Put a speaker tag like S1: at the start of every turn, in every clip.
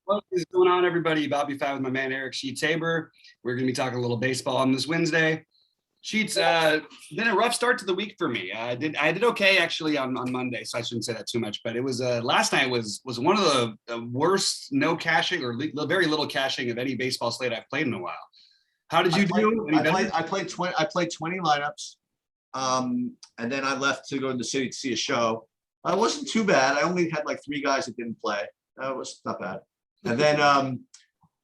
S1: What is going on, everybody? BobbyFi with my man Eric Sheets Haber. We're going to be talking a little baseball on this Wednesday. Sheets, been a rough start to the week for me. I did okay actually on Monday, so I shouldn't say that too much. But it was last night was one of the worst no cashing or very little cashing of any baseball slate I've played in a while. How did you do?
S2: I played 20 lineups, and then I left to go to the city to see a show. It wasn't too bad. I only had like 3 guys that didn't play. That was not bad. And then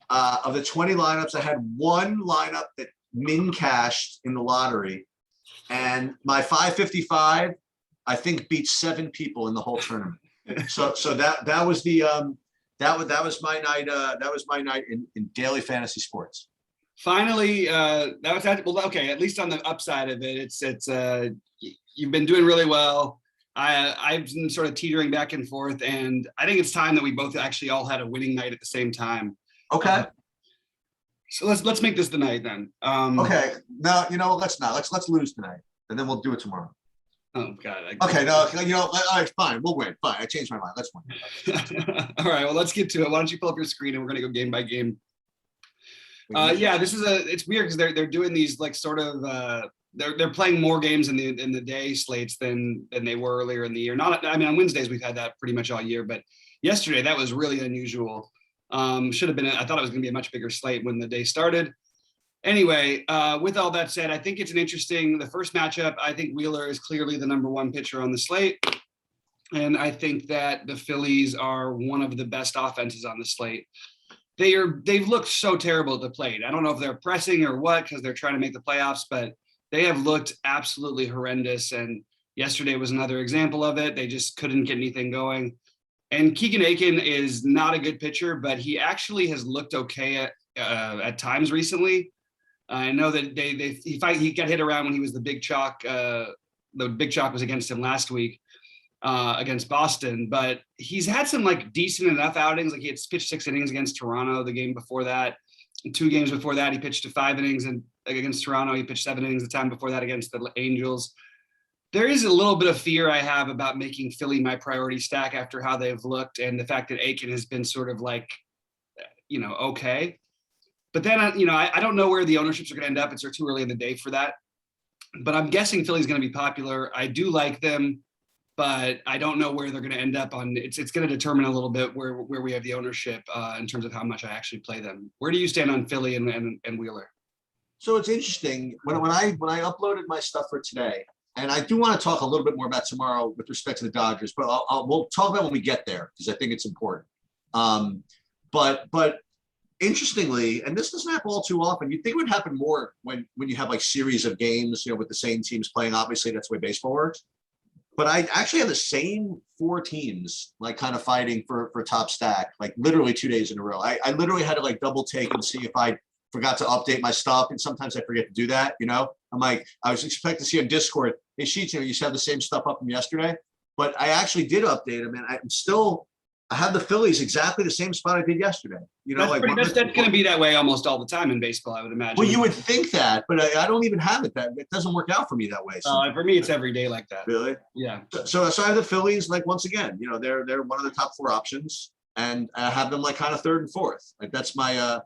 S2: of the 20 lineups, I had 1 lineup that min cashed in the lottery, and my 555 I think beat 7 people in the whole tournament. So that was the that was my night in daily fantasy sports.
S1: Finally, that was well, okay. At least on the upside of it, it's you've been doing really well. I've been sort of teetering back and forth, and I think it's time that we both actually all had a winning night at the same time.
S2: Okay.
S1: So let's make this the night then.
S2: Okay. No, let's not. Let's lose tonight, and then we'll do it tomorrow.
S1: Oh God.
S2: Okay. No. All right. Fine. We'll win. Fine. I changed my mind. Let's
S1: win. All right. Well, let's get to it. Why don't you pull up your screen and we're gonna go game by game. Yeah. It's weird because they're doing these like sort of they're playing more games in the day slates than they were earlier in the year. On Wednesdays we've had that pretty much all year, but yesterday that was really unusual. Should have been. I thought it was going to be a much bigger slate when the day started. Anyway, with all that said, I think it's the first matchup. I think Wheeler is clearly the number 1 pitcher on the slate, and I think that the Phillies are one of the best offenses on the slate. They've looked so terrible at the plate. I don't know if they're pressing or what because they're trying to make the playoffs, but they have looked absolutely horrendous. And yesterday was another example of it. They just couldn't get anything going. And Keegan Aiken is not a good pitcher, but he actually has looked okay at times recently. I know that he got hit around when he was the big chalk. The big chalk was against him last week against Boston, but he's had some like decent enough outings. Like he had pitched 6 innings against Toronto the game before that. 2 games before that, he pitched to 5 innings, and against Toronto, he pitched 7 innings the time before that against the Angels. There is a little bit of fear I have about making Philly my priority stack after how they've looked and the fact that Aiken has been sort of like, okay. But then, I don't know where the ownerships are going to end up. It's too early in the day for that. But I'm guessing Philly's going to be popular. I do like them, but I don't know where they're going to end up on. It's going to determine a little bit where we have the ownership in terms of how much I actually play them. Where do you stand on Philly and Wheeler?
S2: So it's interesting when I uploaded my stuff for today. And I do want to talk a little bit more about tomorrow with respect to the Dodgers, but we'll talk about when we get there because I think it's important. But interestingly, and this doesn't happen all too often, you'd think it would happen more when you have like series of games, with the same teams playing. Obviously, that's the way baseball works. But I actually have the same 4 teams like kind of fighting for top stack, like literally 2 days in a row. I literally had to like double take and see if I forgot to update my stuff, and sometimes I forget to do that. I'm like, I was expecting to see on Discord, hey Sheets, you have the same stuff up from yesterday, but I actually did update them, and I have the Phillies exactly the same spot I did yesterday.
S1: That's going to be that way almost all the time in baseball, I would imagine.
S2: Well, you would think that, but I don't even have it. It doesn't work out for me that way.
S1: For me, it's every day like that.
S2: Really?
S1: Yeah.
S2: So I have the Phillies like once again. They're one of the top 4 options, and I have them like kind of 3rd and 4th. Like that's my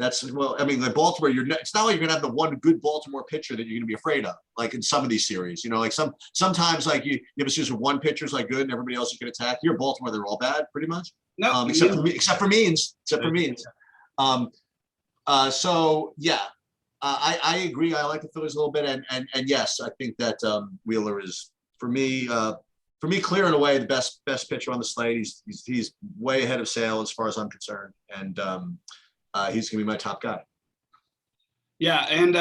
S2: like Baltimore, it's not like you're gonna have the one good Baltimore pitcher that you're gonna be afraid of, like in some of these series. Like sometimes like you have a series of one pitcher's like good and everybody else you can attack. You're Baltimore, they're all bad pretty much.
S1: No,
S2: except for Means. So yeah, I agree. I like the Phillies a little bit, and yes, I think that Wheeler is for me clear and away the best pitcher on the slate. He's way ahead of Sale as far as I'm concerned, and he's gonna be my top guy.
S1: Yeah, and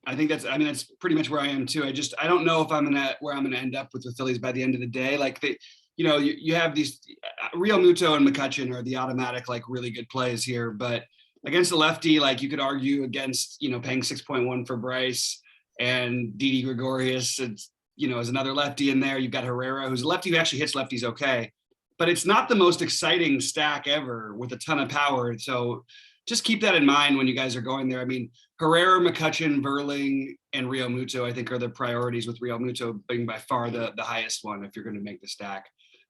S1: I think that's pretty much where I am too. I don't know if where I'm gonna end up with the Phillies by the end of the day. Like you have these Real Muto and McCutchen are the automatic like really good plays here, but against the lefty, like you could argue against paying 6.1 for Bryce and Didi Gregorius. It's as another lefty in there. You've got Herrera, who's a lefty who actually hits lefties okay. But it's not the most exciting stack ever with a ton of power. So just keep that in mind when you guys are going there. I mean, Herrera, McCutchen, Verling, and Real Muto, I think, are the priorities, with Real Muto being by far the highest one if you're going to make the stack.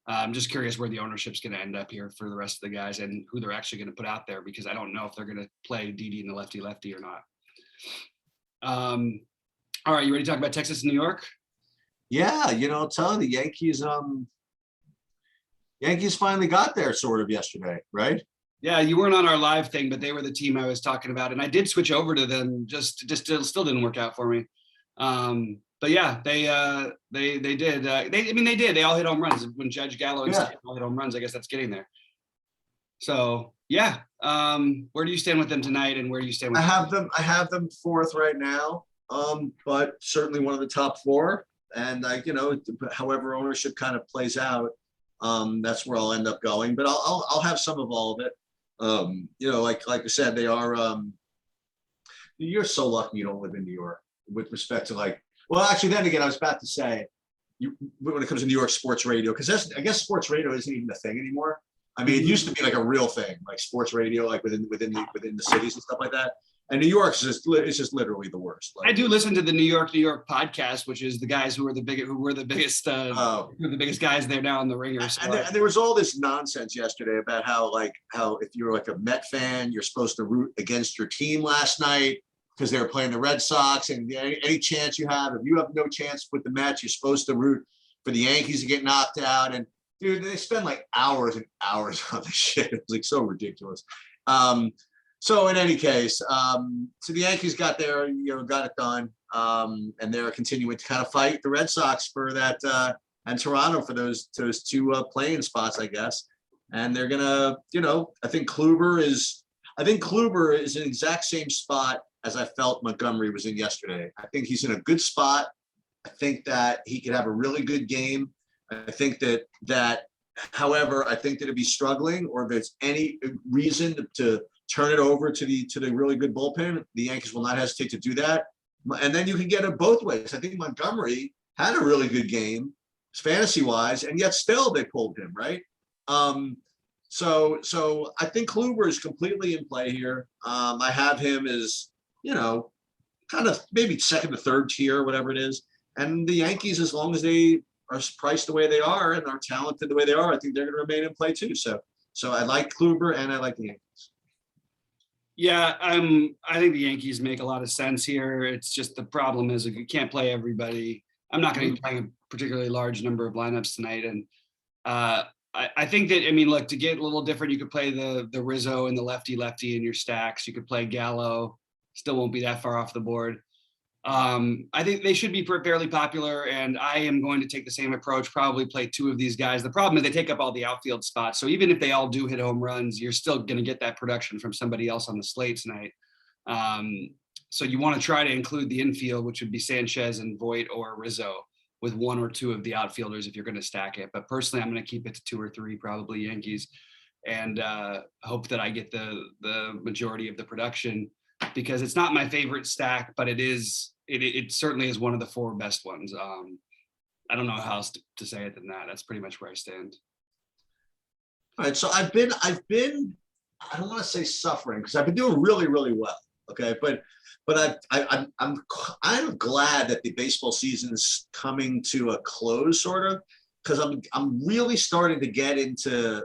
S1: I'm just curious where the ownership's going to end up here for the rest of the guys and who they're actually going to put out there, because I don't know if they're going to play Didi and the lefty or not. All right, you ready to talk about Texas and New York?
S2: Yeah, I'm telling the Yankees finally got there sort of yesterday, right?
S1: Yeah, you weren't on our live thing, but they were the team I was talking about, and I did switch over to them. Just still didn't work out for me. But yeah, they did. They did. They all hit home runs. When Judge, Gallo, and Stanton all hit home runs, I guess that's getting there. So yeah, where do you stand with them tonight, and where do you stand with them?
S2: I have them fourth right now, but certainly one of the top four. And however ownership kind of plays out, that's where I'll end up going. But I'll have some of all of it. Like I said, they are. You're so lucky you don't live in New York. With respect to actually, then again, I was about to say, when it comes to New York sports radio, because I guess sports radio isn't even a thing anymore. I mean, it used to be like a real thing, like sports radio, like within the cities and stuff like that. And New York's just literally the worst.
S1: I do listen to the New York podcast, which is the guys who were the biggest guys there now in the Ringer. So
S2: and there was all this nonsense yesterday about how if you're like a Met fan, you're supposed to root against your team last night because they were playing the Red Sox, and any chance you have, if you have no chance with the Mets, you're supposed to root for the Yankees to get knocked out. And dude, they spend like hours and hours on this shit. It was like so ridiculous. So in any case, so the Yankees got there, got it done, and they're continuing to kind of fight the Red Sox for that, and Toronto for those two playing spots, I guess. And they're gonna, I think Kluber is in the exact same spot as I felt Montgomery was in yesterday. I think he's in a good spot. I think that he could have a really good game. I think that, however, I think that if he's struggling or if there's any reason to turn it over to the really good bullpen, the Yankees will not hesitate to do that. And then you can get it both ways. I think Montgomery had a really good game, fantasy-wise, and yet still they pulled him, right? So I think Kluber is completely in play here. I have him as, kind of maybe second to third tier, whatever it is. And the Yankees, as long as they are priced the way they are and are talented the way they are, I think they're going to remain in play too. So I like Kluber and I like the Yankees.
S1: Yeah, I think the Yankees make a lot of sense here. It's just the problem is if you can't play everybody, I'm not going to be playing a particularly large number of lineups tonight. And I think that, look, to get a little different, you could play the Rizzo and the lefty in your stacks. You could play Gallo, still won't be that far off the board. I think they should be fairly popular, and I am going to take the same approach, probably play two of these guys. The problem is they take up all the outfield spots. So even if they all do hit home runs, you're still going to get that production from somebody else on the slate tonight. So you want to try to include the infield, which would be Sanchez and Voit or Rizzo, with one or two of the outfielders if you're going to stack it. But personally, I'm going to keep it to 2 or 3, probably Yankees, and hope that I get the majority of the production, because it's not my favorite stack, but it certainly is one of the 4 best ones. I don't know how else to say it than that. That's pretty much where I stand.
S2: All right. So I've been, I don't want to say suffering, because I've been doing really, really well. Okay. But I'm kind of glad that the baseball season is coming to a close, sort of, because I'm really starting to get to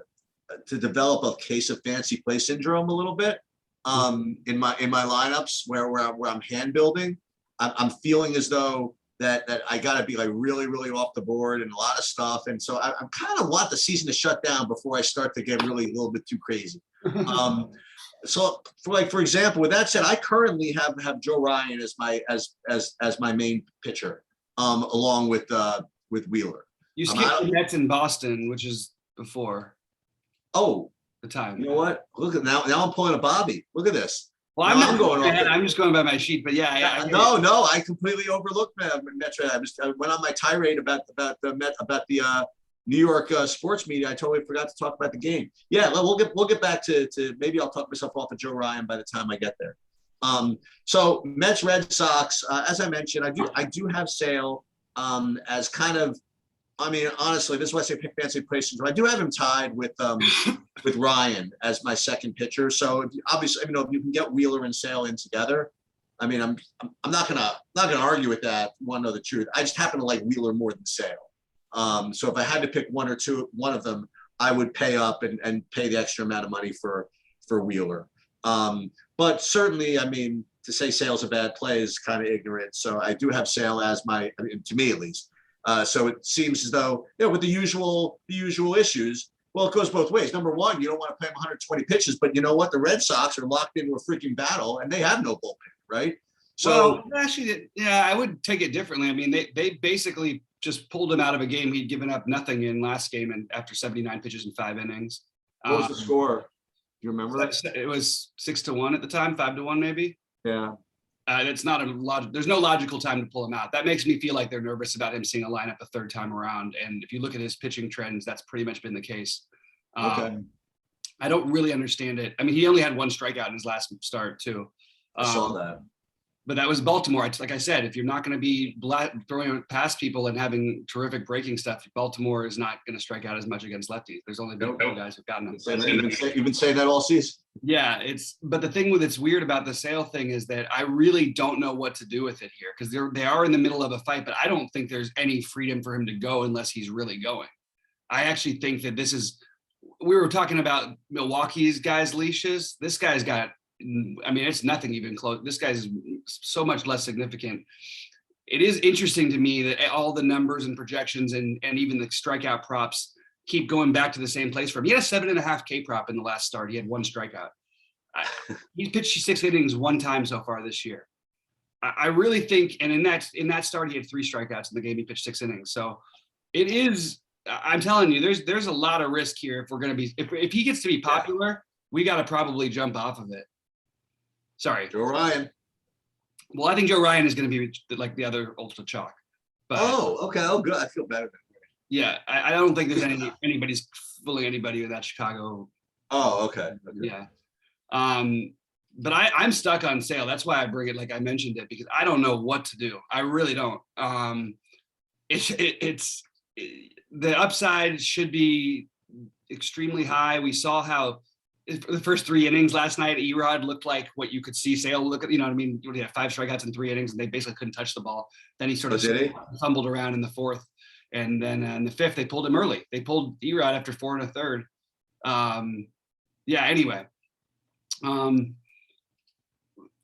S2: develop a case of fancy play syndrome a little bit. In my lineups where I'm hand building, I'm feeling as though that I got to be like really, really off the board and a lot of stuff. And so I kind of want the season to shut down before I start to get really a little bit too crazy. So for example, with that said, I currently have Joe Ryan as my main pitcher, along with Wheeler.
S1: You skipped the Mets in Boston, which is before.
S2: Oh,
S1: the time.
S2: You know what? Look at now I'm pulling a Bobby. Look at this.
S1: Well, I'm going ahead. I'm just going by my sheet, but yeah.
S2: No, I completely overlooked Metro. I went on my tirade about the New York sports media. I totally forgot to talk about the game. Yeah, we'll get back to maybe I'll talk myself off of Joe Ryan by the time I get there. So Mets Red Sox, as I mentioned, I do have Sale as kind of. I mean, honestly, this is why I say pick fancy places. I do have him tied with Ryan as my second pitcher. So obviously, if you can get Wheeler and Sale in together, I mean, I'm not gonna argue with that. Want to know the truth? I just happen to like Wheeler more than Sale. So if I had to pick one of them, I would pay up and pay the extra amount of money for Wheeler. But certainly, I mean, to say Sale's a bad play is kind of ignorant. So I do have Sale as to me at least. So it seems as though, with the usual issues, well, it goes both ways. Number one, you don't want to play him 120 pitches, but you know what? The Red Sox are locked into a freaking battle, and they have no bullpen, right?
S1: So actually, yeah, I would take it differently. I mean, they basically just pulled him out of a game he'd given up nothing in last game, and after 79 pitches in 5 innings.
S2: What was the score? Do you remember that?
S1: It was 6-1 at the time, 5-1 maybe.
S2: Yeah.
S1: It's not there's no logical time to pull him out. That makes me feel like they're nervous about him seeing a lineup a third time around. And if you look at his pitching trends, that's pretty much been the case.
S2: Okay.
S1: I don't really understand it. I mean, he only had 1 strikeout in his last start too.
S2: I saw that.
S1: But that was Baltimore. Like I said, if you're not going to be throwing past people and having terrific breaking stuff, Baltimore is not going to strike out as much against lefties. There's only been a couple guys who've gotten them.
S2: You've been saying that all season.
S1: Yeah, but the thing that's weird about the Sale thing is that I really don't know what to do with it here, because they are in the middle of a fight, but I don't think there's any freedom for him to go unless he's really going. I actually think that we were talking about Milwaukee's guys' leashes. This guy's got, I mean, it's nothing even close. This guy's so much less significant. It is interesting to me that all the numbers and projections and even the strikeout props keep going back to the same place for him. He had a 7.5 K prop in the last start. He had 1 strikeout. He's pitched 6 innings 1 time so far this year. I really think, and in that start, he had 3 strikeouts in the game. He pitched 6 innings. So it is, I'm telling you, there's a lot of risk here if we're going to be, if he gets to be popular, we got to probably jump off of it. Sorry.
S2: Joe Ryan.
S1: Well, I think Joe Ryan is going to be like the other ultra chalk. But,
S2: okay. Oh, good. I feel better.
S1: Yeah, I don't think there's anybody's fooling anybody with that Chicago.
S2: Oh, okay.
S1: Yeah. But I'm stuck on Sale. That's why I bring it, like I mentioned it, because I don't know what to do. I really don't. It's the upside should be extremely high. We saw how the first 3 innings last night, Erod looked like what you could see Sale look at. You know what I mean? He had 5 strikeouts in 3 innings, and they basically couldn't touch the ball. Then he sort of fumbled around in the 4th. And then in the 5th, they pulled him early. They pulled Erod after 4 1/3. Yeah, anyway.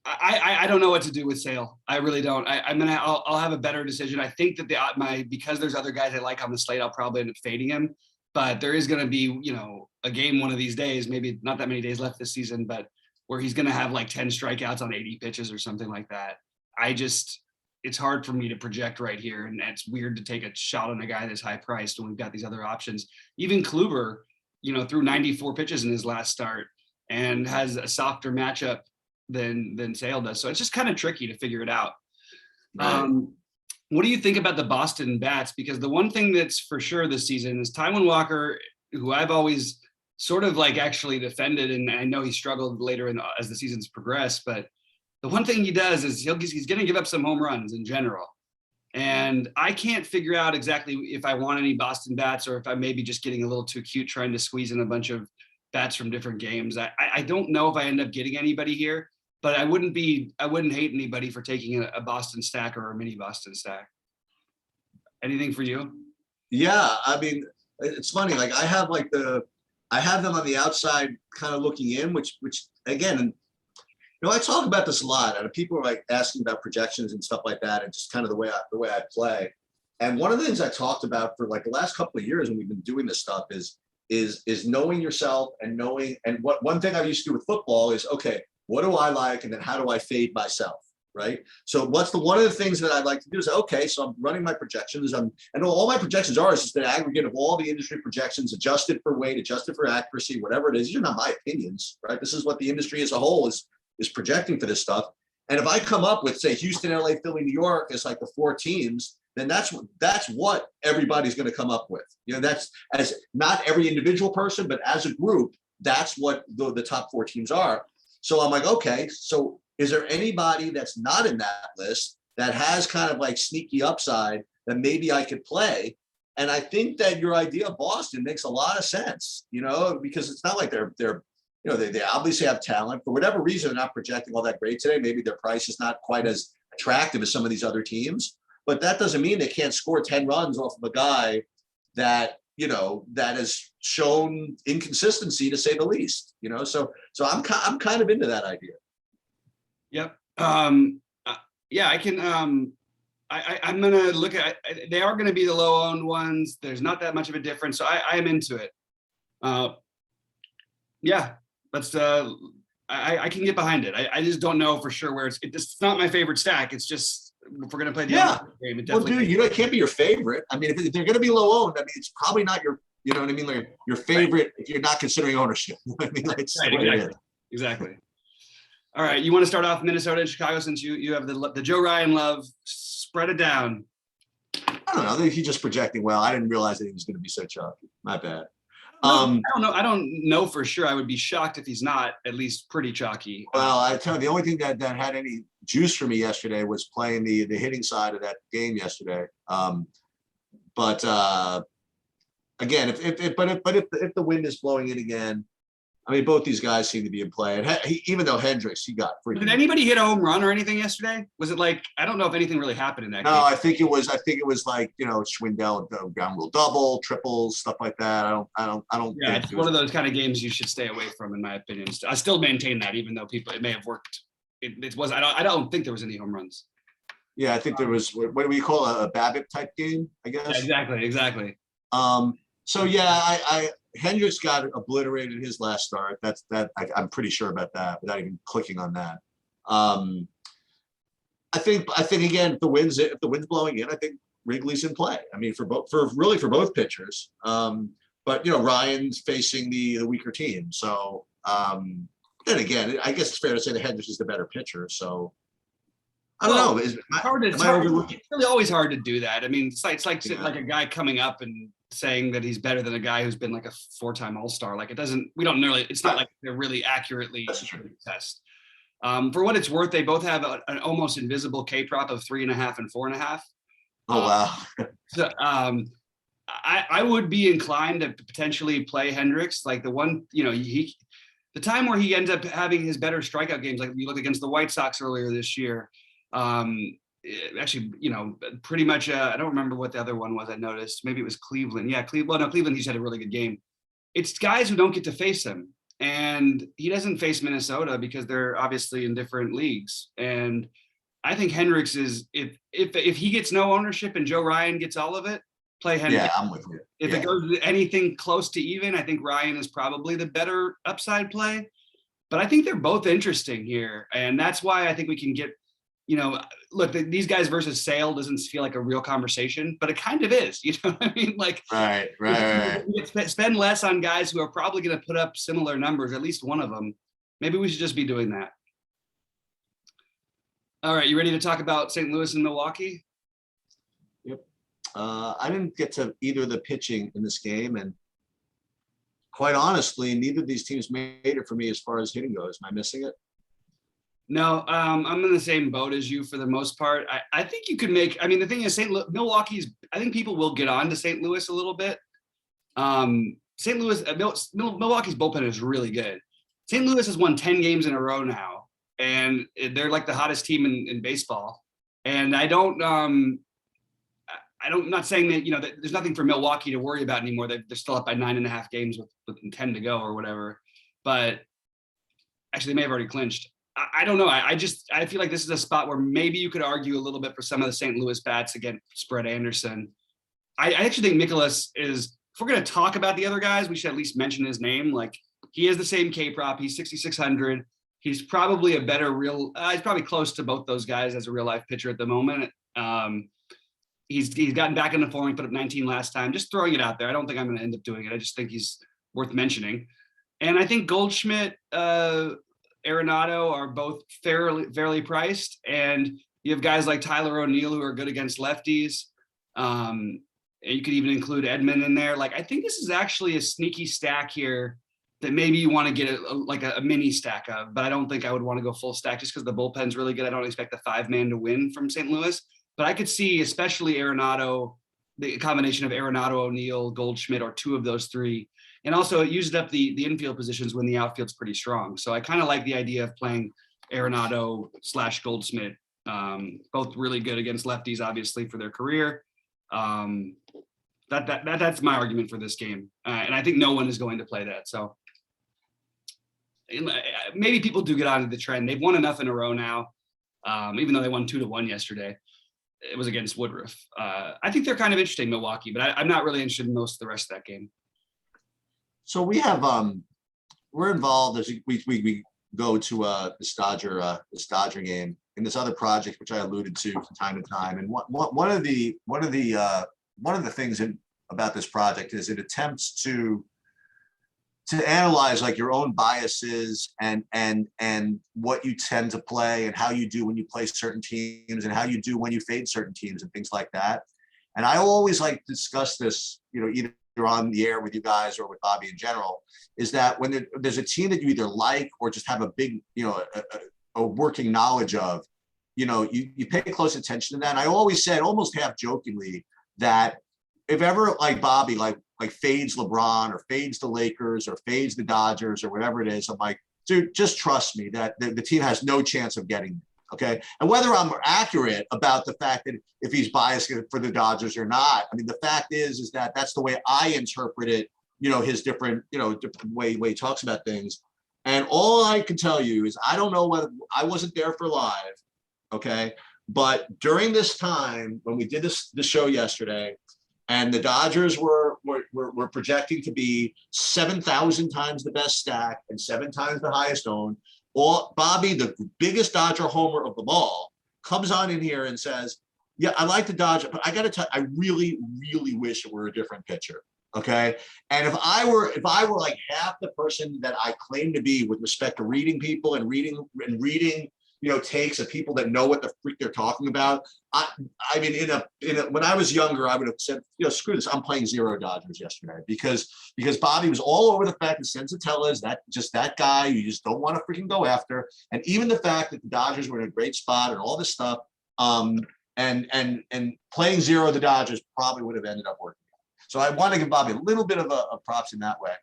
S1: I don't know what to do with Sale. I really don't. I'll have a better decision. I think that because there's other guys I like on the slate, I'll probably end up fading him. But there is going to be, a game one of these days, maybe not that many days left this season, but where he's going to have like 10 strikeouts on 80 pitches or something like that. It's hard for me to project right here. And it's weird to take a shot on a guy that's high priced when we've got these other options. Even Kluber, threw 94 pitches in his last start and has a softer matchup than Sale does. So it's just kind of tricky to figure it out. Right. What do you think about the Boston bats? Because the one thing that's for sure this season is Tywin Walker, who I've always sort of like actually defended, and I know he struggled later as the season's progressed, but the one thing he does is he's going to give up some home runs in general. And I can't figure out exactly if I want any Boston bats or if I may be just getting a little too cute trying to squeeze in a bunch of bats from different games. I don't know if I end up getting anybody here, but I wouldn't hate anybody for taking a Boston stack or a mini Boston stack. Anything for you?
S2: Yeah, I mean, it's funny. Like I have them on the outside kind of looking in, which again, I talk about this a lot, and people are like asking about projections and stuff like that, and just kind of the way I play. And one of the things I talked about for like the last couple of years when we've been doing this stuff is knowing yourself and knowing. And what one thing I used to do with football is, okay, what do I like, and then how do I fade myself, right? So one of the things that I'd like to do is, okay, so I'm running my projections, and all my projections are is just the aggregate of all the industry projections, adjusted for weight, adjusted for accuracy, whatever it is. These are not my opinions, right? This is what the industry as a whole is projecting for this stuff. And if I come up with, say, Houston, LA, Philly, New York as like the 4 teams, then that's what everybody's going to come up with. That's as not every individual person, but as a group, that's what the top 4 teams are. So I'm like, okay, so is there anybody that's not in that list that has kind of like sneaky upside that maybe I could play? And I think that your idea of Boston makes a lot of sense, because it's not like they're they obviously have talent. For whatever reason, they're not projecting all that great today. Maybe their price is not quite as attractive as some of these other teams, but that doesn't mean they can't score 10 runs off of a guy that, that has shown inconsistency to say the least, so I'm kind of into that idea.
S1: Yep. Yeah, I can. I'm gonna look at. They are gonna be the low-owned ones. There's not that much of a difference, so I'm into it. Yeah, let's. I can get behind it. I just don't know for sure where it's not my favorite stack. It's just if we're gonna play the game, it definitely.
S2: Well, dude, it can't be your favorite. I mean, if they're gonna be low-owned, I mean, it's probably not your. You know what I mean? Like your favorite
S1: right.
S2: If you're not considering ownership. I mean, like,
S1: right, exactly. All right, you want to start off Minnesota and Chicago since you have the Joe Ryan love. Spread it down.
S2: I don't know. I think he's just projecting well. I didn't realize that he was going to be so chalky. My bad.
S1: I don't know. I don't know for sure. I would be shocked if he's not at least pretty chalky.
S2: Well, I tell you, the only thing that had any juice for me yesterday was playing the hitting side of that game yesterday. But again, if the wind is blowing in again, I mean, both these guys seem to be in play. And even though Hendricks, he got freaking.
S1: Did anybody hit a home run or anything yesterday? Was it like, I don't know if anything really happened in that game.
S2: No, I think it was like, Schwindel ground rule double, triples, stuff like that. I don't.
S1: Yeah, it's one of those kind of games you should stay away from, in my opinion. I still maintain that, even though it may have worked. It was. I don't think there was any home runs.
S2: Yeah, I think there was. What do we call a BABIP type game? I guess.
S1: Yeah, exactly.
S2: So yeah, Hendricks got obliterated his last start. I'm pretty sure about that without even clicking on that. I think again, if the wind's blowing in, I think Wrigley's in play. I mean, for both pitchers. But Ryan's facing the weaker team. So then again, I guess it's fair to say that Hendricks is the better pitcher. So I don't know. It's
S1: really always hard to do that. I mean, it's like a guy coming up and saying that he's better than a guy who's been like a 4-time All-Star. Like it's not like they're really accurately test. For what it's worth, they both have an almost invisible K prop of 3.5 and 4.5.
S2: Oh wow.
S1: So I would be inclined to potentially play Hendricks. Like the one, the time where he ends up having his better strikeout games, like you look against the White Sox earlier this year. Actually, pretty much. I don't remember what the other one was. I noticed maybe it was Cleveland. Yeah, Cleveland. No, Cleveland. He's had a really good game. It's guys who don't get to face him, and he doesn't face Minnesota because they're obviously in different leagues. And I think Hendricks is if he gets no ownership and Joe Ryan gets all of it, play Hendricks.
S2: Yeah, I'm with you.
S1: If it goes to anything close to even, I think Ryan is probably the better upside play. But I think they're both interesting here, and that's why I think we can get. Look, these guys versus Sale doesn't feel like a real conversation, but it kind of is. You know what I mean? Like,
S2: right.
S1: Spend less on guys who are probably going to put up similar numbers, at least one of them. Maybe we should just be doing that. All right, you ready to talk about St. Louis and Milwaukee?
S2: Yep. I didn't get to either of the pitching in this game, and quite honestly, neither of these teams made it for me as far as hitting goes. Am I missing it?
S1: No, I'm in the same boat as you for the most part. I think you could make. I mean, the thing is, Milwaukee's. I think people will get on to St. Louis a little bit. St. Louis, Milwaukee's bullpen is really good. St. Louis has won 10 games in a row now, and they're like the hottest team in baseball. And I'm not saying that that there's nothing for Milwaukee to worry about anymore. They're still up by 9.5 games with 10 to go or whatever. But actually, they may have already clinched. I don't know. I feel like this is a spot where maybe you could argue a little bit for some of the St. Louis bats against Spread Anderson. I actually think Nicholas is, if we're going to talk about the other guys, we should at least mention his name. Like, he has the same K prop. He's 6,600. He's probably a better he's probably close to both those guys as a real life pitcher at the moment. He's gotten back into form. He put up 19 last time. Just throwing it out there. I don't think I'm going to end up doing it. I just think he's worth mentioning. And I think Goldschmidt, Arenado are both fairly priced, and you have guys like Tyler O'Neill who are good against lefties. And you could even include Edman in there. Like, I think this is actually a sneaky stack here that maybe you want to get a mini stack of, but I don't think I would want to go full stack just because the bullpen's really good. I don't expect the 5-man to win from St. Louis, but I could see especially Arenado, the combination of Arenado, O'Neill, Goldschmidt, or two of those three. And also it used up the infield positions when the outfield's pretty strong. So I kind of like the idea of playing Arenado / Goldschmidt, both really good against lefties, obviously, for their career. That's my argument for this game, and I think no one is going to play that. So maybe people do get onto the trend. They've won enough in a row now, even though they won 2-1 yesterday. It was against Woodruff. I think they're kind of interesting, Milwaukee, but I'm not really interested in most of the rest of that game.
S2: So we have we're involved as we go to this Dodger game in this other project, which I alluded to from time to time. And one of the things about this project is it attempts to analyze like your own biases and what you tend to play and how you do when you play certain teams and how you do when you fade certain teams and things like that. And I always like to discuss this, either on the air with you guys or with Bobby in general, is that when there's a team that you either like or just have a big, a working knowledge of, you pay close attention to that. And I always said, almost half jokingly, that if ever like Bobby, like fades LeBron or fades the Lakers or fades the Dodgers or whatever it is, I'm like, dude, just trust me that the team has no chance of getting me. Okay. And whether I'm accurate about the fact that if he's biased for the Dodgers or not, I mean, the fact is that that's the way I interpret it, his different way he talks about things. And all I can tell you is I don't know whether I wasn't there for live. Okay. But during this time, when we did the show yesterday, and the Dodgers were projecting to be 7,000 times the best stack and 7 times the highest owned. Bobby, the biggest Dodger homer of them all, comes on in here and says, yeah, I like the Dodgers, but I got to tell you, I really, really wish it were a different pitcher. Okay. And if I were like half the person that I claim to be with respect to reading people and reading, takes of people that know what the freak they're talking about. I mean, when I was younger, I would have said, screw this. I'm playing 0 Dodgers yesterday because Bobby was all over the fact that Senzatella is that guy you just don't want to freaking go after. And even the fact that the Dodgers were in a great spot and all this stuff, and playing 0 the Dodgers probably would have ended up working. So I want to give Bobby a little bit of a props in that way.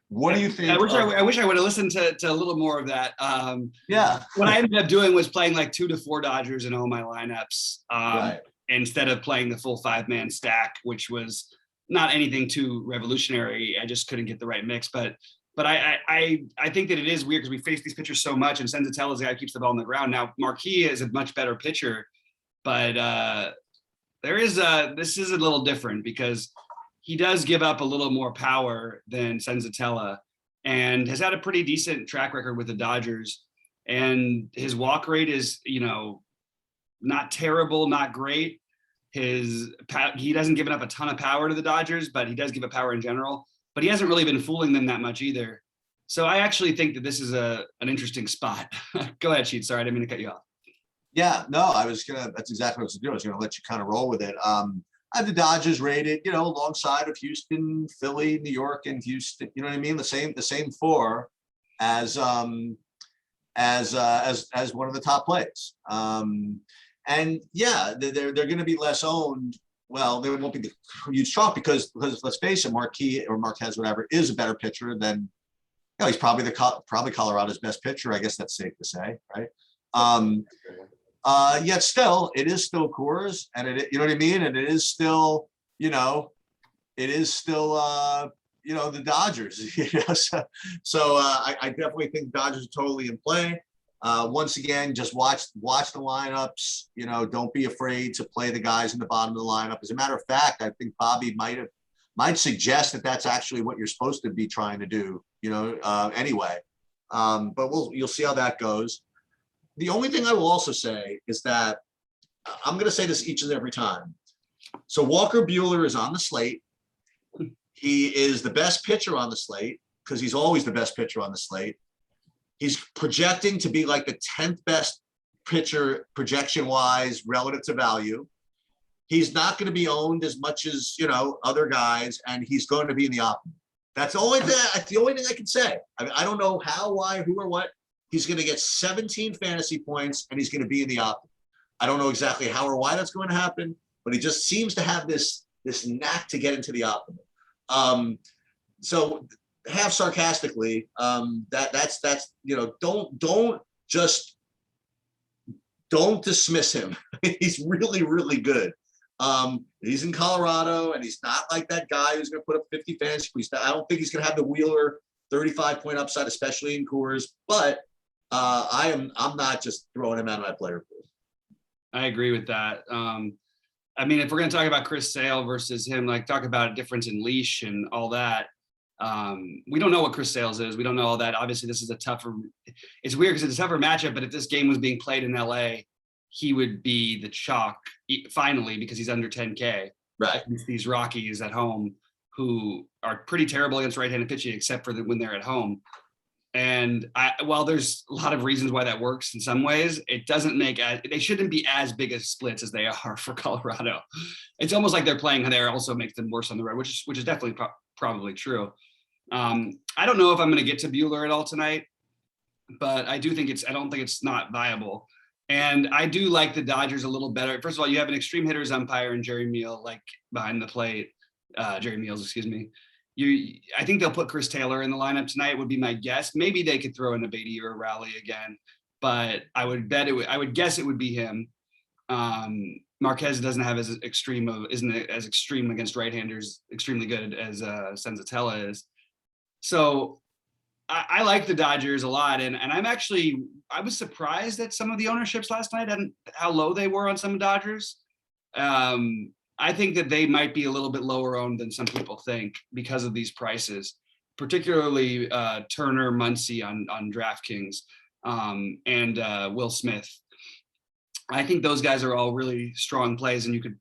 S2: What do you think?
S1: I wish I would have listened to a little more of that.
S2: Yeah.
S1: What I ended up doing was playing like 2 to 4 Dodgers in all my lineups,
S2: right.
S1: instead of playing the full 5-man stack, which was not anything too revolutionary. I just couldn't get the right mix. But I think that it is weird because we face these pitchers so much, and Senzatella's the guy who keeps the ball on the ground. Now Marquis is a much better pitcher, but this is a little different because he does give up a little more power than Senzatella and has had a pretty decent track record with the Dodgers. And his walk rate is, not terrible, not great. He doesn't give up a ton of power to the Dodgers, but he does give up power in general. But he hasn't really been fooling them that much either. So I actually think that this is an interesting spot. Go ahead, Sheets. Sorry, I didn't mean to cut you off.
S2: Yeah, no, that's exactly what I was doing. I was going to let you kind of roll with it. I have the Dodgers rated, alongside of Houston, Philly, New York, and Houston. You know what I mean? The same 4 as one of the top plays. And yeah, they're going to be less owned. Well, they won't be the huge chalk because let's face it, Marquis or Marquez, whatever, is a better pitcher than. He's probably Colorado's best pitcher. I guess that's safe to say, right? Yet still, it is still Coors, and you know what I mean? And it is still, the Dodgers. So I definitely think the Dodgers are totally in play. Once again, just watch the lineups. Don't be afraid to play the guys in the bottom of the lineup. As a matter of fact, I think Bobby might suggest that that's actually what you're supposed to be trying to do. Anyway. But you'll see how that goes. The only thing I will also say is that I'm going to say this each and every time. So Walker Buehler is on the slate. He is the best pitcher on the slate because he's always the best pitcher on the slate. He's projecting to be like the 10th best pitcher projection-wise relative to value. He's not going to be owned as much as, other guys, and he's going to be in the optimum. That's the only thing I can say. I mean, I don't know how, why, who, or what. He's going to get 17 fantasy points, and he's going to be in the optimum. I don't know exactly how or why that's going to happen, but he just seems to have this knack to get into the optimum. So half sarcastically, that's don't dismiss him. He's really, really good. He's in Colorado, and he's not like that guy who's going to put up 50 fantasy points. I don't think he's going to have the Wheeler 35-point upside, especially in Coors. But I'm not just throwing him out of my player pool.
S1: I agree with that. I mean, if we're going to talk about Chris Sale versus him, like talk about a difference in leash and all that. We don't know what Chris Sales is. We don't know all that. Obviously, this is it's weird because it's a tougher matchup, but if this game was being played in LA, he would be the chalk finally because he's under 10K.
S2: Right.
S1: These Rockies at home who are pretty terrible against right-handed pitching, except for when they're at home. And while there's a lot of reasons why that works in some ways, it doesn't they shouldn't be as big as splits as they are for Colorado. It's almost like they're playing there also makes them worse on the road, which is definitely probably true. I don't know if I'm going to get to Bueller at all tonight, but I don't think it's not viable. And I do like the Dodgers a little better. First of all, you have an extreme hitters umpire and Jerry Meal, like behind the plate, Jerry Meals, excuse me. I think they'll put Chris Taylor in the lineup tonight would be my guess. Maybe they could throw in a Beatty or a Rowley again, but I would guess it would be him. Marquez isn't as extreme against right-handers, extremely good as Senzatella is. So I like the Dodgers a lot. And I was surprised at some of the ownerships last night and how low they were on some Dodgers. I think that they might be a little bit lower owned than some people think because of these prices, particularly Turner, Muncy on DraftKings, and Will Smith. I think those guys are all really strong plays, and you could,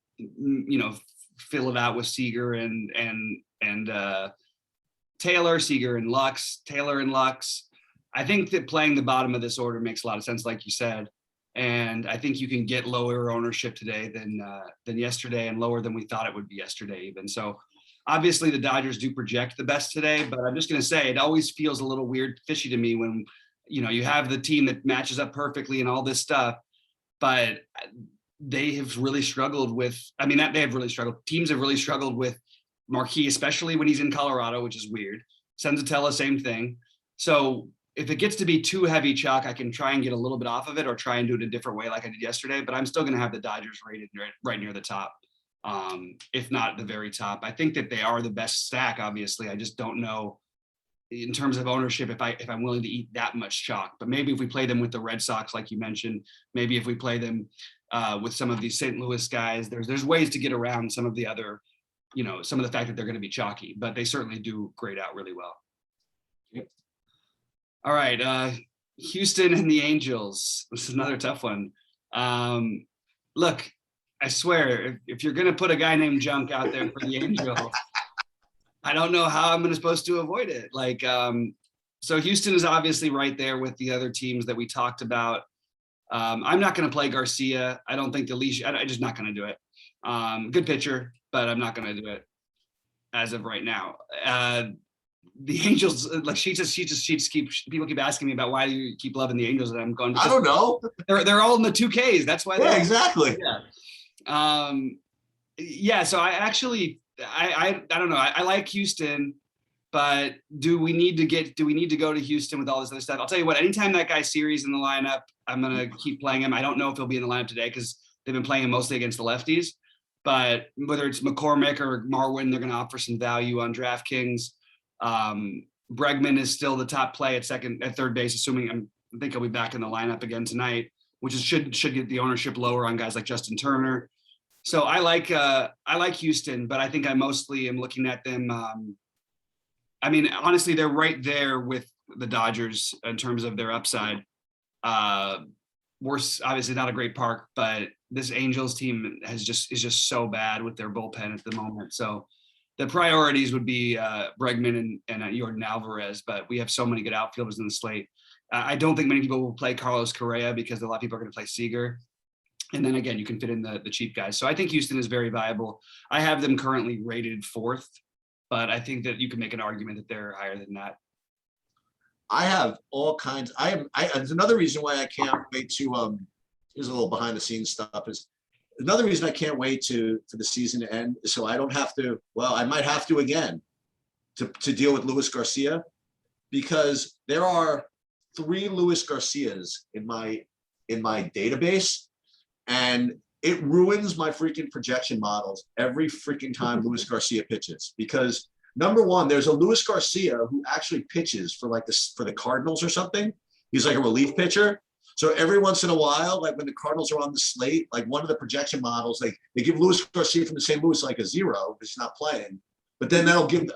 S1: fill it out with Seager and Taylor, Seager and Lux, Taylor and Lux. I think that playing the bottom of this order makes a lot of sense, like you said. And I think you can get lower ownership today than yesterday, and lower than we thought it would be yesterday even. So obviously the Dodgers do project the best today, but I'm just going to say it always feels a little weird, fishy to me when, you have the team that matches up perfectly and all this stuff, but they have really struggled with, teams have really struggled with Marquis, especially when he's in Colorado, which is weird. Senzatella, same thing. So if it gets to be too heavy chalk, I can try and get a little bit off of it or try and do it a different way like I did yesterday, but I'm still going to have the Dodgers rated right near the top, if not the very top. I think that they are the best stack, obviously. I just don't know in terms of ownership if I'm willing to eat that much chalk. But maybe if we play them with the Red Sox, like you mentioned, maybe if we play them with some of these St. Louis guys, there's ways to get around some of the other, some of the fact that they're going to be chalky, but they certainly do grade out really well.
S2: Yep.
S1: All right, Houston and the Angels. This is another tough one. Look, I swear, if you're going to put a guy named Junk out there for the Angels, I don't know how I'm supposed to avoid it. So Houston is obviously right there with the other teams that we talked about. I'm not going to play Garcia. I don't think I'm just not going to do it. Good pitcher, but I'm not going to do it as of right now. The Angels, like people keep asking me about why do you keep loving the Angels, and I'm going,
S2: I don't know.
S1: They're all in the 2Ks. That's why.
S2: Yeah, exactly.
S1: Yeah. So I don't know. I like Houston, but do we need to go to Houston with all this other stuff? I'll tell you what, anytime that guy Series in the lineup, I'm going to keep playing him. I don't know if he'll be in the lineup today because they've been playing him mostly against the lefties, but whether it's McCormick or Marwin, they're going to offer some value on DraftKings. Bregman is still the top play at third base, assuming I think he'll be back in the lineup again tonight, which should get the ownership lower on guys like Justin Turner. So I like Houston, but I think I mostly am looking at them. Honestly, they're right there with the Dodgers in terms of their upside. Worse, obviously not a great park, but this Angels team is just so bad with their bullpen at the moment. So the priorities would be Bregman and Yordan Alvarez, but we have so many good outfielders in the slate. I don't think many people will play Carlos Correa because a lot of people are going to play Seager. And then again, you can fit in the cheap guys. So I think Houston is very viable. I have them currently rated 4th, but I think that you can make an argument that they're higher than that.
S2: I have all kinds. There's another reason why I can't wait to. Here's a little behind the scenes stuff. Is another reason I can't wait for the season to end, so I don't have to. Well, I might have to again to deal with Luis Garcia, because there are 3 Luis Garcias in my database, and it ruins my freaking projection models every freaking time Luis Garcia pitches, because number one, there's a Luis Garcia who actually pitches for like this for the Cardinals or something. He's like a relief pitcher. So every once in a while, like when the Cardinals are on the slate, like one of the projection models, like they give Luis Garcia from the St. Louis like a 0 because he's not playing. But then that'll give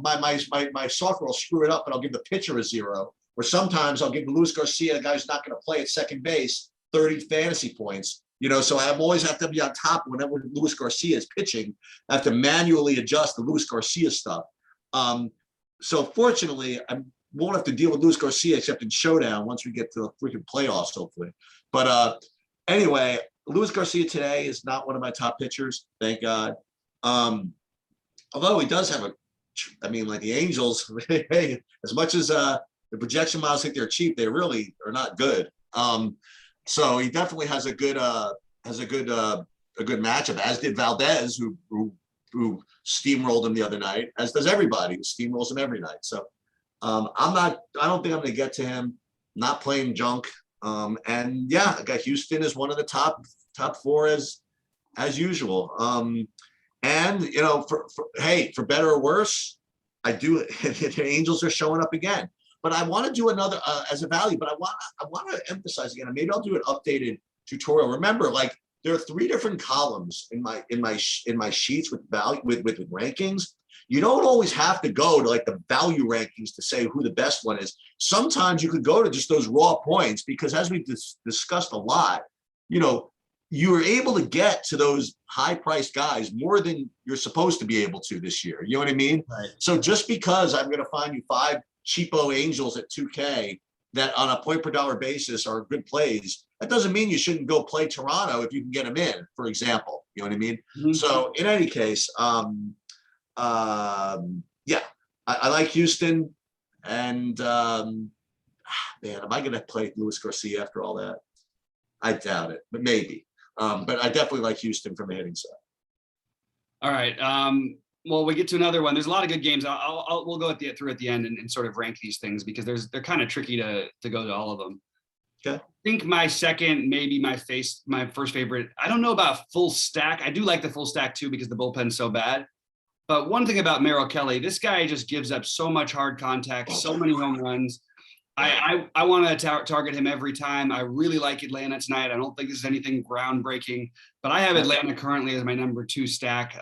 S2: my software will screw it up, and I'll give the pitcher a 0. Or sometimes I'll give Luis Garcia, a guy who's not going to play at second base, 30 fantasy points. So I always have to be on top whenever Luis Garcia is pitching. I have to manually adjust the Luis Garcia stuff. So fortunately, I won't have to deal with Luis Garcia except in Showdown once we get to the freaking playoffs, hopefully. But anyway, Luis Garcia today is not one of my top pitchers, thank God. Although he does have like the Angels, hey, as much as the projection models think they're cheap, they really are not good. So he definitely has a good matchup, as did Valdez, who steamrolled him the other night, as does everybody who steamrolls him every night. So I don't think I'm going to get to him. Not playing junk. And yeah, I got Houston as one of the top 4 as usual. And for better or worse, I do. The Angels are showing up again. But I want to do another as a value. But I want to emphasize again. And maybe I'll do an updated tutorial. Remember, like there are 3 different columns in my sheets with value with rankings. You don't always have to go to like the value rankings to say who the best one is. Sometimes you could go to just those raw points, because as we've discussed a lot, you are able to get to those high-priced guys more than you're supposed to be able to this year. You know what I mean?
S3: Right.
S2: So just because I'm going to find you 5 cheapo Angels at 2K that on a point per dollar basis are good plays, that doesn't mean you shouldn't go play Toronto if you can get them in, for example. You know what I mean?
S1: Mm-hmm.
S2: So in any case, yeah, I like Houston, and man, am I going to play Luis Garcia after all that? I doubt it, but maybe. But I definitely like Houston from a hitting side.
S1: All right. Well, we get to another one. There's a lot of good games. We'll go through at the end and sort of rank these things, because they're kind of tricky to go to all of them.
S2: Okay.
S1: I think my second, maybe my first favorite. I don't know about full stack. I do like the full stack too, because the bullpen's so bad. But one thing about Merrill Kelly, this guy just gives up so much hard contact, so many home runs. I want to target him every time. I really like Atlanta tonight. I don't think this is anything groundbreaking, but I have Atlanta currently as my number 2 stack.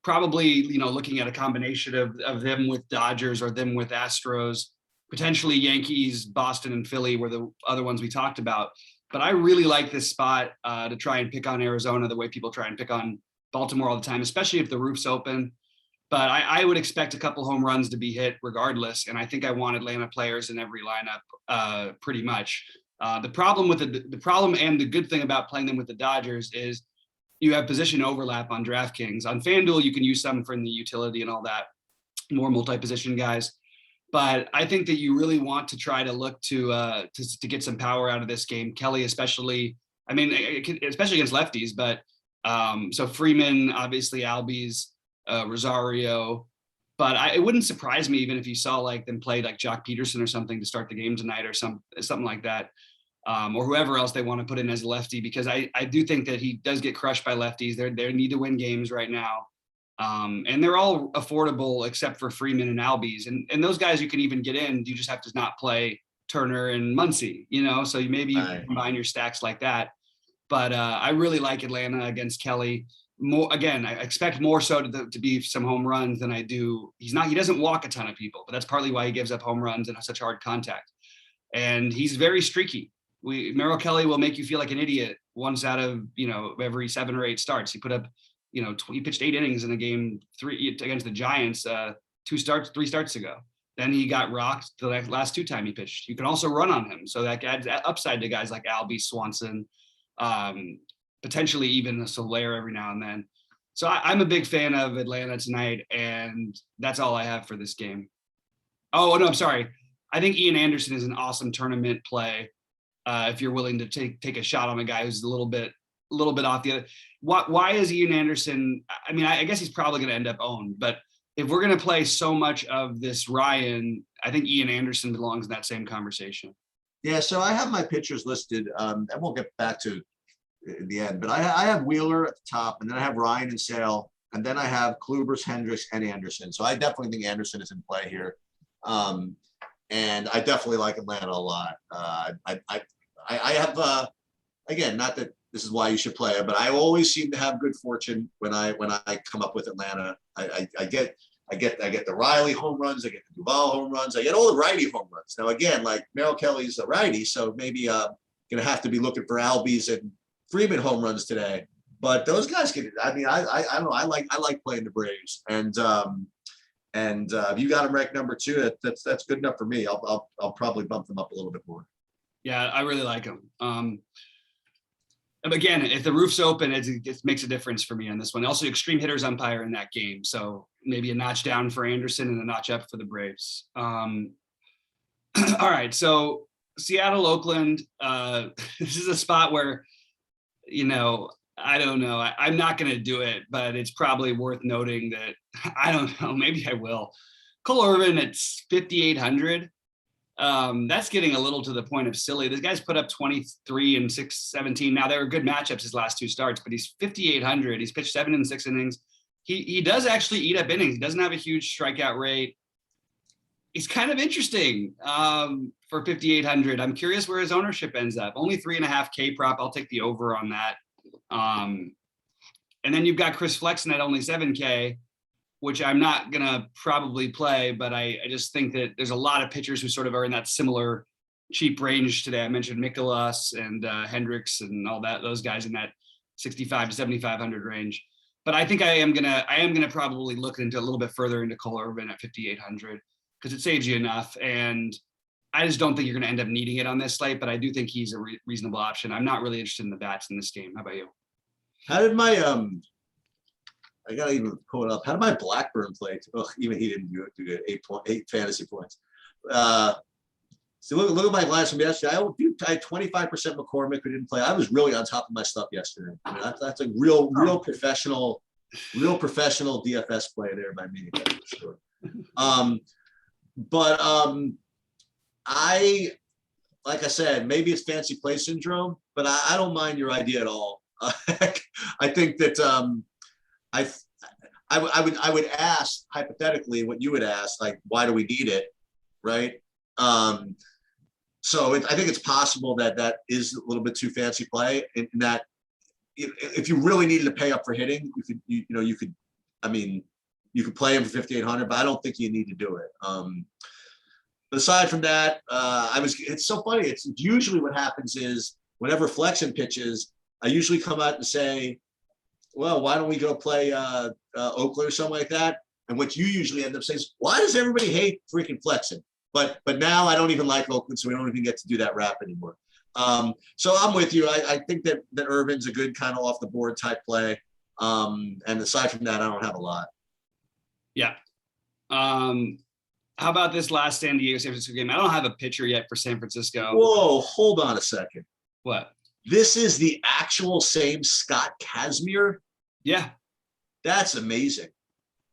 S1: Probably, looking at a combination of them with Dodgers or them with Astros, potentially Yankees, Boston, and Philly were the other ones we talked about. But I really like this spot to try and pick on Arizona the way people try and pick on Baltimore all the time, especially if the roof's open. But I would expect a couple home runs to be hit regardless. And I think I want Atlanta players in every lineup pretty much. The problem and the good thing about playing them with the Dodgers is you have position overlap on DraftKings. On FanDuel, you can use some for the utility and all that, more multi-position guys. But I think that you really want to try to look to get some power out of this game. Kelly, especially, especially against lefties, but so Freeman, obviously Albies, Rosario, but it wouldn't surprise me even if you saw like them play like Jock Peterson or something to start the game tonight, or something like that, or whoever else they want to put in as a lefty, because I do think that he does get crushed by lefties. They need to win games right now, and they're all affordable except for Freeman and Albies, and those guys you can even get in. You just have to not play Turner and Muncy, so you combine your stacks like that. But I really like Atlanta against Kelly. More again, I expect more so to be some home runs than I do. He doesn't walk a ton of people, but that's partly why he gives up home runs and such hard contact. And he's very streaky. Merrill Kelly will make you feel like an idiot once out of every 7 or 8 starts. He put up, he pitched 8 innings in a game 3 against the Giants 3 starts ago. Then he got rocked the last 2 times he pitched. You can also run on him, so that adds upside to guys like Albie, Swanson. Potentially even a Soler every now and then. So I'm a big fan of Atlanta tonight, and that's all I have for this game. Oh, no, I'm sorry. I think Ian Anderson is an awesome tournament play. If you're willing to take a shot on a guy who's a little bit off the other. Why is Ian Anderson? I guess he's probably going to end up owned, but if we're going to play so much of this Ryan, I think Ian Anderson belongs in that same conversation.
S2: Yeah, so I have my pitchers listed, and we'll get back to in the end. But I have Wheeler at the top, and then I have Ryan and Sale, and then I have Klubers, Hendricks, and Anderson. So I definitely think Anderson is in play here. And I definitely like Atlanta a lot. I have again, not that this is why you should play it, but I always seem to have good fortune when I come up with Atlanta. I get the Riley home runs, I get the Duvall home runs, I get all the righty home runs. Now again, like Merrill Kelly's a righty, so maybe gonna have to be looking for Albies and Freeman home runs today. But those guys can. I mean, I don't know. I like playing the Braves, and if you got them ranked number 2, that's good enough for me. I'll probably bump them up a little bit more.
S1: Yeah, I really like them. Again, if the roof's open, it makes a difference for me on this one. Also, extreme hitters umpire in that game, so maybe a notch down for Anderson and a notch up for the Braves. All right, so Seattle, Oakland. This is a spot where, I don't know. I'm not going to do it, but it's probably worth noting that I don't know. Maybe I will. Cole Irvin at 5,800. That's getting a little to the point of silly. This guy's put up 23 and 6-17. Now there were good matchups his last 2 starts, but he's 5,800. He's pitched 7 and 6 innings. He does actually eat up innings. He doesn't have a huge strikeout rate. He's kind of interesting for 5,800. I'm curious where his ownership ends up. Only 3.5K prop. I'll take the over on that. And then you've got Chris Flexen at only 7K, which I'm not going to probably play, but I just think that there's a lot of pitchers who sort of are in that similar cheap range today. I mentioned Mikolas and Hendricks and all that, those guys in that 65 to 7,500 range. But I think I am gonna probably look into a little bit further into Cole Irvin at 5,800 because it saves you enough. And I just don't think you're going to end up needing it on this slate, but I do think he's a reasonable option. I'm not really interested in the bats in this game. How about you?
S2: How did my I gotta even pull it up. How did my Blackburn play? Oh, even he didn't do good. 8 fantasy points. So look at my last one yesterday. I had 25% McCormick who didn't play. I was really on top of my stuff yesterday. I mean, that's a real professional DFS play there by me. That's for sure. Like I said, maybe it's fancy play syndrome, but I don't mind your idea at all. I think that I would ask hypothetically what you would ask, like, why do we need it, right? So I think it's possible that is a little bit too fancy play, in that if you really needed to pay up for hitting, you could play him for 5,800, but I don't think you need to do it. But aside from that, it's so funny. It's usually what happens is whenever Flexen pitches, I usually come out and say, well, why don't we go play Oakland or something like that? And what you usually end up saying is, why does everybody hate freaking Flexen? But now I don't even like Oakland, so we don't even get to do that rap anymore. So I'm with you. I think that Irvin's a good kind of off the board type play. And aside from that, I don't have a lot.
S1: Yeah. How about this last San Diego-San Francisco game? I don't have a pitcher yet for San Francisco.
S2: Whoa, hold on a second.
S1: What?
S2: This is the actual same Scott Kazmir?
S1: Yeah.
S2: That's amazing.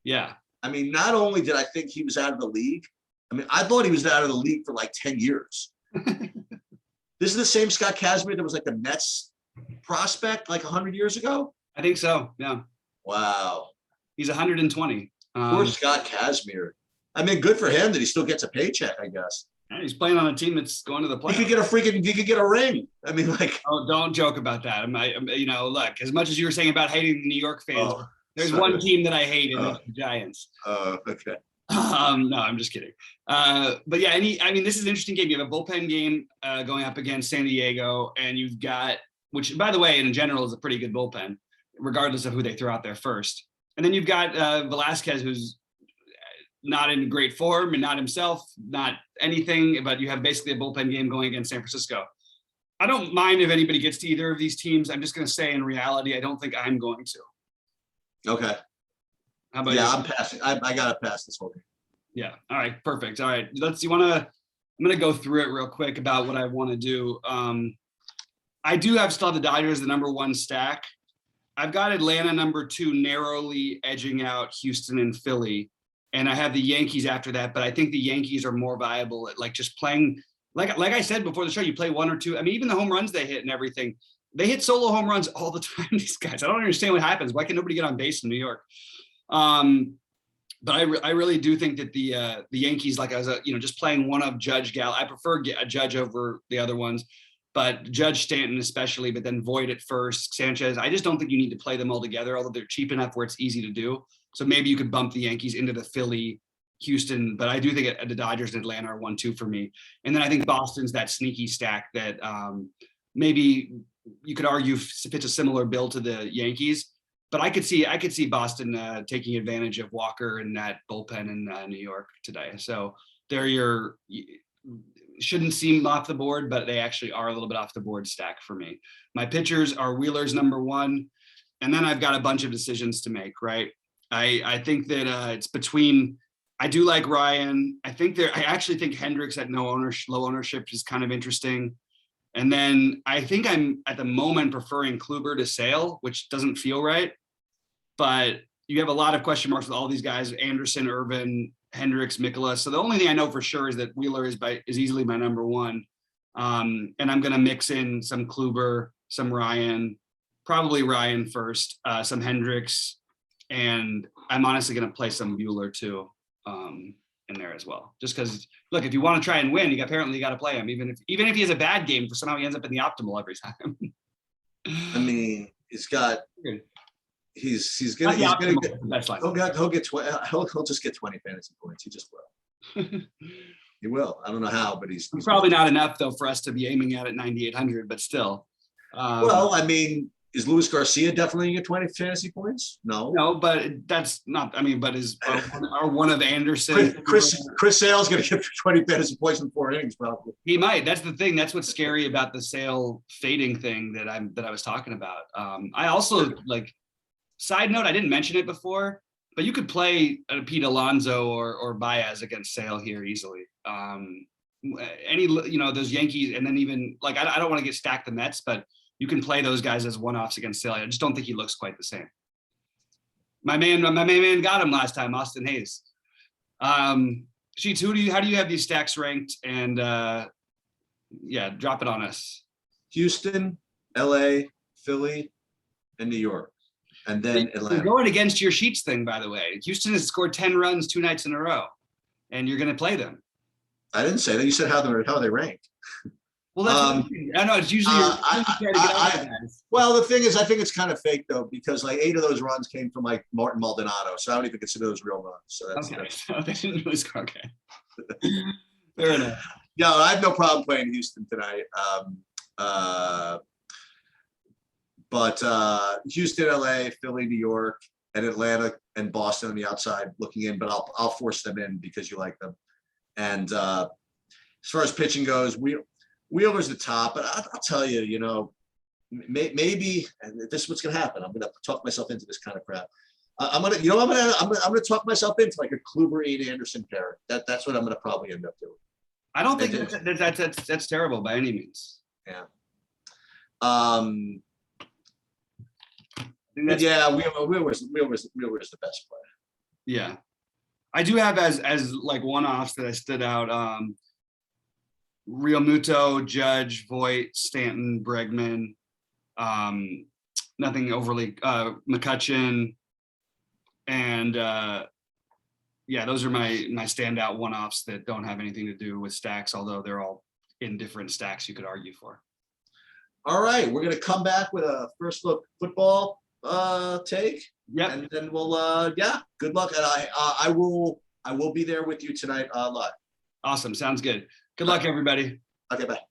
S1: Yeah.
S2: I mean, not only did I think he was out of the league, I mean, I thought he was out of the league for like 10 years. This is the same Scott Kazmir that was like the Mets prospect like 100 years ago?
S1: I think so, yeah.
S2: Wow.
S1: He's 120.
S2: Poor Scott Kazmir. I mean, good for him that he still gets a paycheck, I guess.
S1: He's playing on a team that's going to the playoffs.
S2: He could get a ring. I mean, like.
S1: Oh, don't joke about that. Look, as much as you were saying about hating the New York fans, there's one team that I hate, and it's the Giants.
S2: Okay.
S1: No, I'm just kidding. But yeah, this is an interesting game. You have a bullpen game going up against San Diego, and you've got, which by the way, in general is a pretty good bullpen, regardless of who they throw out there first. And then you've got Velasquez, who's not in great form and not himself, not anything, but you have basically a bullpen game going against San Francisco. I don't mind if anybody gets to either of these teams. I'm just going to say in reality, I don't think I'm going to.
S2: Okay.
S1: How about
S2: you?
S1: I'm
S2: passing. I got to pass this whole game.
S1: Yeah. All right. Perfect. All right. I'm going to go through it real quick about what I want to do. I do have still the Dodgers, the number 1 stack. I've got Atlanta number 2, narrowly edging out Houston and Philly. And I have the Yankees after that, but I think the Yankees are more viable at like just playing, like I said before the show, you play 1 or 2. I mean, even the home runs they hit and everything, they hit solo home runs all the time. These guys, I don't understand what happens. Why can nobody get on base in New York? But I really do think that the Yankees, like as just playing one of Judge Gal, I prefer a Judge over the other ones, but Judge, Stanton especially, but then Voit at first, Sanchez. I just don't think you need to play them all together, although they're cheap enough where it's easy to do. So maybe you could bump the Yankees into the Philly, Houston, but I do think the Dodgers and Atlanta are 1-2 for me. And then I think Boston's that sneaky stack that maybe you could argue fits a similar bill to the Yankees. But I could see Boston taking advantage of Walker and that bullpen in New York today. So they're shouldn't seem off the board, but they actually are a little bit off the board stack for me. My pitchers are Wheeler's number 1, and then I've got a bunch of decisions to make. Right, I think that it's between. I do like Ryan. I actually think Hendricks at low ownership is kind of interesting. And then I think I'm at the moment preferring Kluber to Sale, which doesn't feel right. But you have a lot of question marks with all these guys: Anderson, Irvin, Hendricks, Mikolas. So the only thing I know for sure is that Wheeler is easily my number 1. And I'm going to mix in some Kluber, some Ryan, probably Ryan first, some Hendricks, and I'm honestly going to play some Bueller too in there as well. Just because, look, if you want to try and win, you got to play him, even if he has a bad game, for somehow he ends up in the optimal every time.
S2: I mean, he's gonna get, he'll just get 20 fantasy points. He just will. He will. I don't know how, but he's
S1: probably not enough though for us to be aiming at 9,800, but still.
S2: Well, I mean, is Luis Garcia definitely going to get 20 fantasy points? No,
S1: but that's not. I mean, but are one of Anderson,
S2: Chris Sale's going to get 20 fantasy points in 4 innings, probably.
S1: He might. That's the thing. That's what's scary about the Sale fading thing that I was talking about. I also like. Side note, I didn't mention it before, but you could play Pete Alonso or Baez against Sale here easily. Those Yankees, and then even like I don't want to get stacked the Mets, but you can play those guys as one-offs against Sale. I just don't think he looks quite the same. My man got him last time, Austin Hayes. Sheets, how do you have these stacks ranked? And drop it on us.
S2: Houston, LA, Philly, and New York. And then Atlanta.
S1: You're going against your Sheets thing, by the way. Houston has scored 10 runs 2 nights in a row, and you're going to play them.
S2: I didn't say that. You said how they ranked.
S1: Well, that's I know it's usually.
S2: Well, the thing is, I think it's kind of fake though, because like 8 of those runs came from like Martin Maldonado, so I don't even consider those real runs. So that's
S1: okay. So they didn't really score. Okay, fair enough.
S2: No, I have no problem playing Houston tonight. But Houston, LA, Philly, New York, and Atlanta and Boston on the outside looking in, but I'll force them in because you like them. And as far as pitching goes, Wheeler's the top, but I'll tell you, maybe, and this is what's going to happen. I'm going to talk myself into this kind of crap. I'm going to talk myself into like a Kluber, Anderson pair. That's what I'm going to probably end up doing.
S1: I don't think that's terrible by any means.
S2: Yeah. Wheeler's the best player.
S1: Yeah, I do have as like one-offs that I stood out. Real Muto, Judge, Voit, Stanton, Bregman, nothing overly McCutchen, and those are my standout one-offs that don't have anything to do with stacks, although they're all in different stacks you could argue for.
S2: All right, we're gonna come back with a first look football take.
S1: Yeah,
S2: and then we'll good luck, and I will be there with you tonight live.
S1: Awesome, sounds good. Good luck, everybody.
S2: Okay, bye.